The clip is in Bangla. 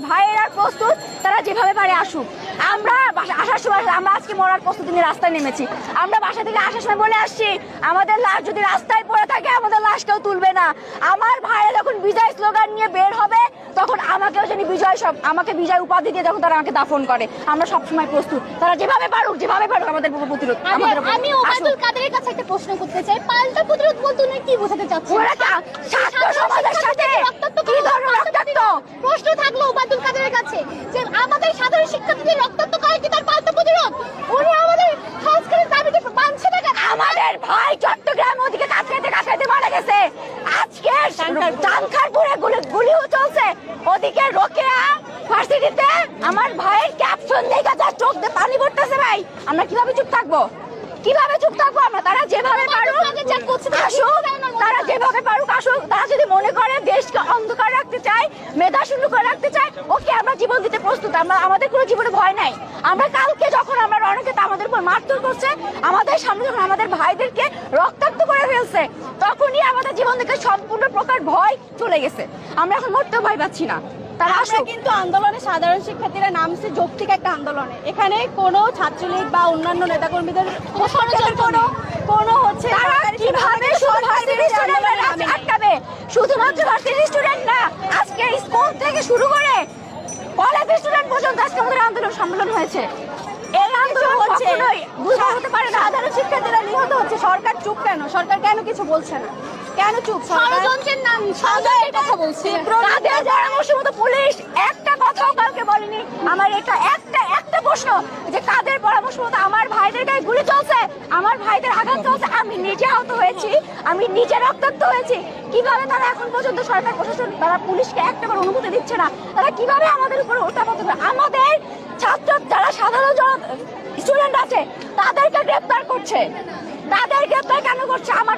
ভাইয়েরা প্রস্তুত, তারা যেভাবে পারে আসুক। আমরা আসার সময় আমরা আজকে মরার প্রস্তুতি নিয়ে রাস্তায় নেমেছি। আমরা বাসা থেকে আসার সময় বলে আসছি, আমাদের লাশ যদি রাস্তায় পড়ে থাকে আমাদের লাশ কেউ তুলবে না। আমার ভাইয়েরা যখন বিজয় স্লোগান নিয়ে বের হবে তখন আমাকেও জানি আমাকে বিজয় উপাধি দিয়ে যখন তারা আমাকে দাফন করে, আমরা সবসময় প্রস্তুত। তারা যেভাবে পারুক আমাদের প্রতিরোধ। আমি ওবায়দুল কাদেরের কাছে একটা প্রশ্ন করতে চাই, পাল্টা প্রতিরোধ বলতে উনি কি বোঝাতে চাচ্ছেন? ছাত্র সমাজের সাথে কি ধরনের রক্তাক্ত? প্রশ্ন থাকলো ওবায়দুল কাদেরের কাছে যে আমাদের সাধারণ শিক্ষার্থীদের রক্তাক্ত করে কি তার পাল্টা প্রতিরোধ? উনি আমাদের সংস্কারের দাবিতে মানছে না কেন? আমাদের ভাই চট্টগ্রাম ওদিকে কাছাইতে মারা গেছে, আজকে চানখারপুরে গুলিও চলছে, ওদিকে রোকেয়া ভার্সিটিতে আমার ভাইয়ের ক্যাপশন দেখে যা চোখ দিয়ে পানি পড়তেছে। ভাই আমরা কিভাবে চুপ থাকবো? আমরা? তারা যেভাবে পারুক আসুক, তারা যেভাবে পারুক আসুক। তারা যদি মনে করে দেশকে অন্ধকার রাখতে চায়, মেধা শূন্য করে রাখতে চায়, ওকে আমরা জীবন দিতে প্রস্তুত। আমাদের কোনো জীবনে ভয় নাই। আমরা কালকে যখন আমরা রণক্ষেত্রে আমাদের উপর মারধর করছে, আমাদের সামনে যখন আমাদের ভাইদেরকে রক্তাক্ত করে ফেলছে, তখনই আমাদের জীবন থেকে সম্পূর্ণ প্রকার ভয় চলে গেছে। আমরা এখন মরতেও ভয় পাচ্ছি না। আমরা কিন্তু আন্দোলনে সাধারণ শিক্ষার্থীরা নামছে যৌক্তিক একটা আন্দোলনে। এখানে কোনো ছাত্রলীগ বা অন্যান্য নেতাকর্মীদের কোনো হচ্ছে আটকাবে। শুধুমাত্র ভার্সিটি স্টুডেন্ট না, আজকে স্কুল থেকে শুরু করে কলেজ স্টুডেন্ট পর্যন্ত আজকে আমাদের সম্মেলন হয়েছে। এই আন্দোলন কখনোই বুঝা হতে পারে না। সাধারণ শিক্ষার্থীরা নিহত হচ্ছে, সরকার চুপ কেন? সরকার কেন কিছু বলছে না? কেন চুপ? ষড়যন্ত্রের নাম সরকারের কথা বলছি। কাদের পরামর্শ মতো পুলিশ একটা কথাও কালকে বলেনি। আমার এটা একটা প্রশ্ন যে কাদের পরামর্শ মতো আমার ভাইদের গায়ে গুলি চলছে, আমার ভাইদের আঘাত চলছে, আমি নিজে আহত হয়েছি, আমি নিজে রক্তাক্ত হয়েছি। কিভাবে তারা এখন পর্যন্ত সরকার প্রশাসন তারা পুলিশকে একটাবার অনুমতি দিচ্ছে না? তারা কিভাবে আমাদের উপর ওঠাপত করে? আমাদের ছাত্র যারা সাধারণ স্টুডেন্ট আছে তাদেরকে গ্রেফতার করছে। তাদের গ্রেফতার কেন করছে? আমার